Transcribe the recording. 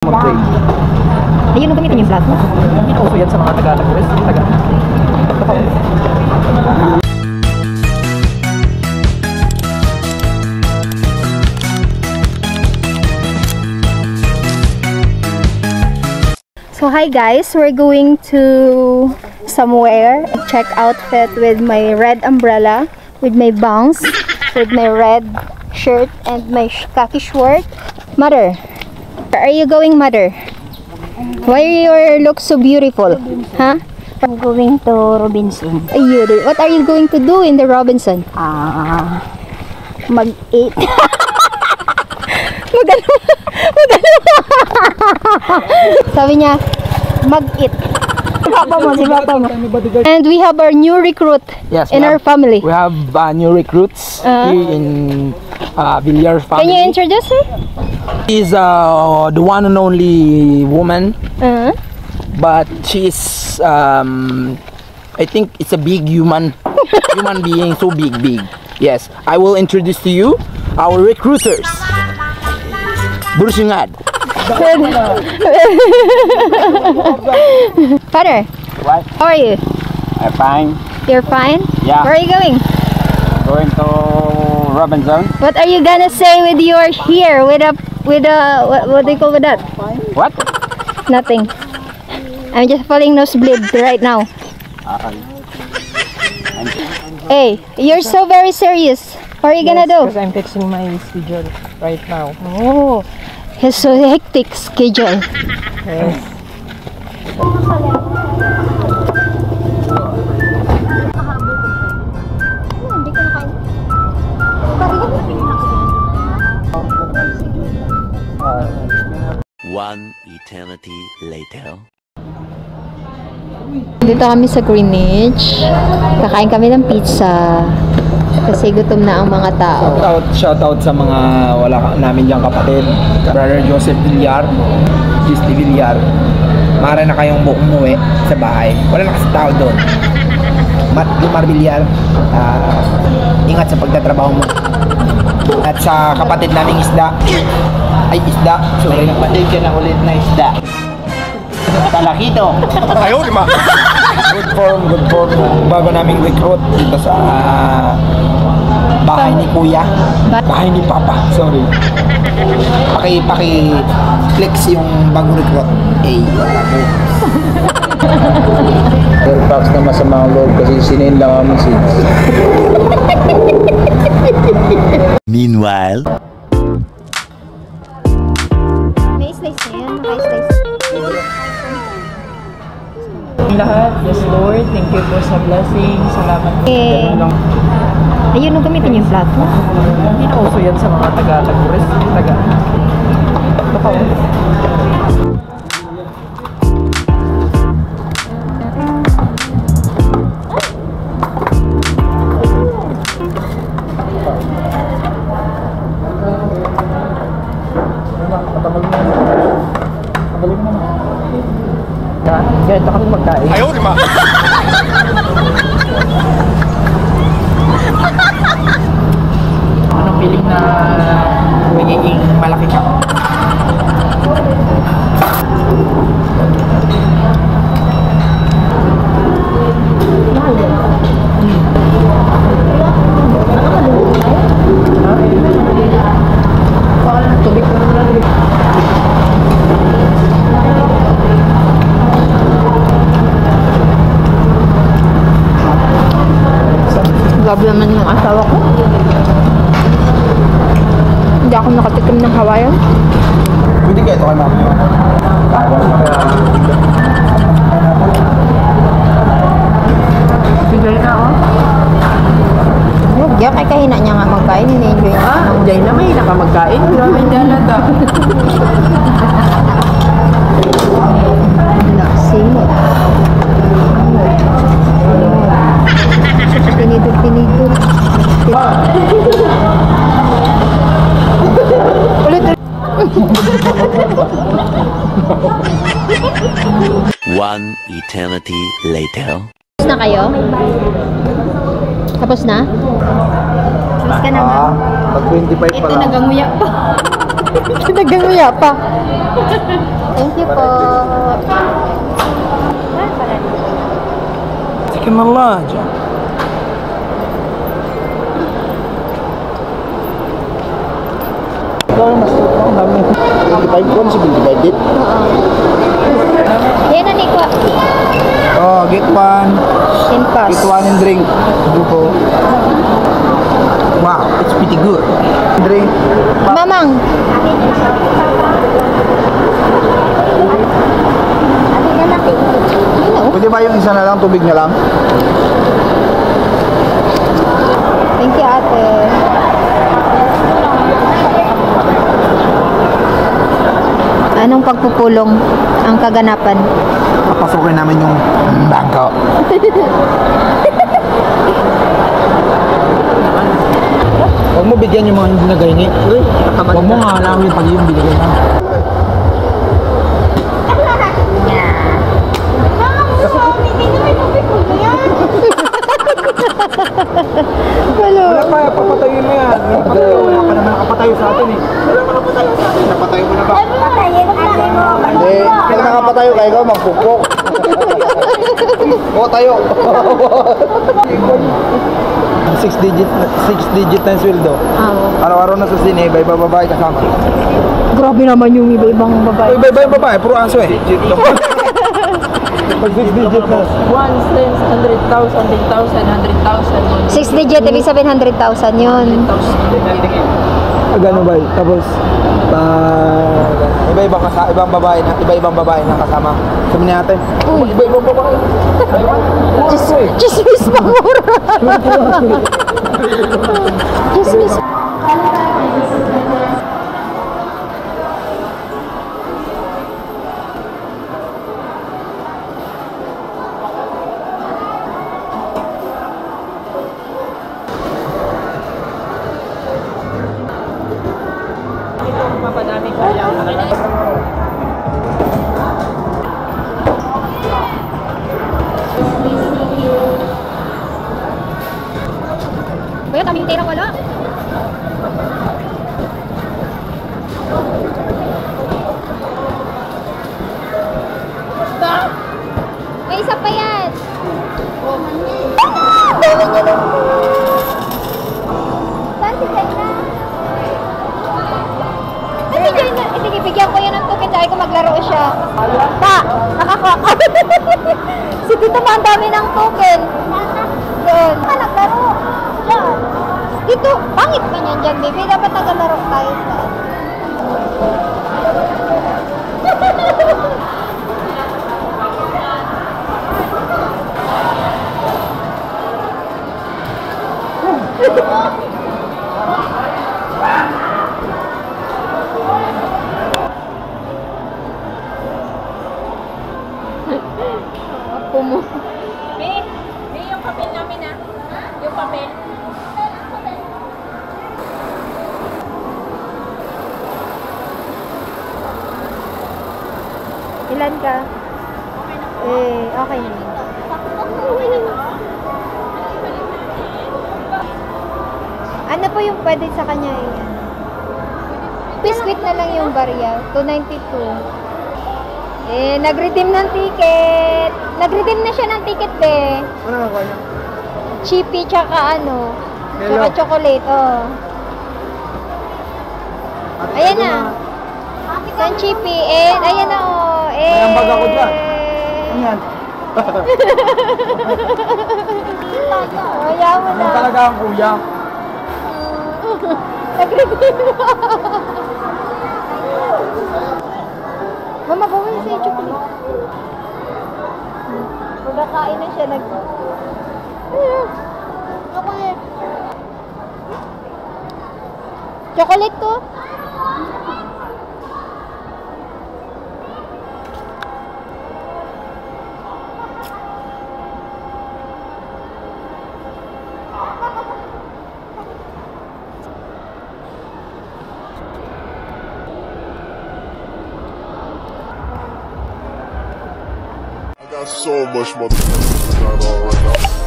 mag-pray. Ayun, ang gamitin yung flat mo. Hindi na uso yan sa mga taga-Tagures. So hi guys, we're going to somewhere. Check outfit with my red umbrella, with my bangs, with my red shirt and my khaki short. Mother, where are you going, mother? Why your look so beautiful? Huh? I'm going to Robinson. Ayun. What are you going to do in the Robinson? Mag-eat. Magano? Sabi niya, mag-eat. And we have our new recruit in our family. We have new recruits here in Villar family. Can you introduce her? She's the one and only woman, but she's I think it's a big human being, so big. Yes, I will introduce to you our recruiters. Bursungad. Father, What? how are you? I'm fine. You're fine? Yeah. Where are you going? Going to Robinson. What are you gonna say with your here with a what do you call with that? What? Nothing. I'm just falling nosebleed right now. Hey, you're so very serious. What are you gonna do? Because I'm fixing my schedule right now. Oh, he's so hectic schedule. Yes. One eternity later. Dito kami sa Greenwich. Kakain kami ng pizza. Kasi gutom na ang mga tao. Shoutout sa mga wala namin diyang kapatid. Brother Joseph Villar, Christy Villar. Mara na kayong umuwi sa bahay. Wala na kasi tao doon. Lumar Villar, ingat sa pagtatrabaho mo. At sa kapatid naming isda. Sorry. Kapatid ka na ulit na isda. Talakito. Ayaw, lima. Good form. Bago naming recruit dito sa bahay ni Kuya. Bahay ni Papa. Sorry. Paki-flex yung bagong recruit. Fairfax na masama ang loob kasi sinayin lang kami seeds. Meanwhile, May slice na yan. May slice. Lahat, yes Lord, thank you po sa blessing. Salamat po. Okay. Ganun lang. Ayun, ang gamitin yung flat mo. Hindi na uso yan sa mga taga-Tagures. Kaya ito kami magkain. Ayaw, lima! Anong feeling na magiging malaki ka? Tubig na naman. Grabe naman yung asawa ko. Hindi ako nakatikim ng Hawaiian. Pwede kayo ito kay mami. Bigay na ako. Diyan kay kahina niya nga magkain. Ini-enjoy niya. Diyan na may nakamagkain. Grabe dyan na ito. Simot. Pinidor. Ulit. one eternity later. Tapos na kayo? Tapos na? Tapos ka na ba? Pag 25 pa Ito lang. naganguya pa. Kinaganoya pa. Thank you po. Sige na lang. Ang dami. 25 ko, 75 dit. Yan na, Nico. Oh, get one. In pass. Get one and drink. Duko. Wow, it's pretty good. Drink. Mamang. Pwede ba yung isa na lang, tubig na lang? Thank you, ate. Anong pagpupulong ang kaganapan? Papasukin namin yung bangko. Huwag mo bigyan yung mga hindi nagahingi. Huwag mo nga alam yung pag yung binigay na. Wala pa, papatayin mo yan. Wala pa naman nakapatayo sa atin eh. Wala pa nakapatayo sa atin. Napatayo mo na ba? Hindi. Kaya nakapatayo kayo, magpupok. O, tayo. 6 digit na yung sweldo. Araw-araw na sa sine, iba-iba babae kasama. Grabe naman yung iba-ibang babae. Iba-iba yung babae, puro aso eh. Pag 6 digit na. 6 digit, ibig sabihin 100,000 yun. Gano'n ba? Tapos, ibang babae na kasama. Sabi natin, iba-ibang babae. Chismis pa mura. Chismis. Kuya, kaming tira wala. May isa pa yan. Dami niya lang. Saan si Jaina? Ay, si Jaina. Sige, bigyan ko yan ng token. Sabi ko maglaro siya. Ta! Nakakuha ka. Si Tito ma, ang dami ng token. Doon. Naglaro. Diyan. Dito. Pangit pa niyan dyan, baby. Dapat nagalaro tayo sa... Ako mo. May yung papel namin ah. Yung papel. Ilan ka? Eh, okay na. Ano po yung pwede sa kanya eh? Biscuit na lang yung barya. 292. Eh, nag-redeem ng ticket. Nag-redeem na siya ng ticket, be. Ano na kanya? Chippy, tsaka ano. Hello. Tsaka chocolate, oh. Ayan na. San Chippy. Eh, ayan na, oh. Eh. May ambag ako dyan. Ano yan? Ayaw mo na. Ano talaga ang kuya? Nag-redeem na. Mama, bawal na sa'yo chocolate. Magkakain na siya. Chocolate. Chocolate to? Got so much motherfucking going on right now.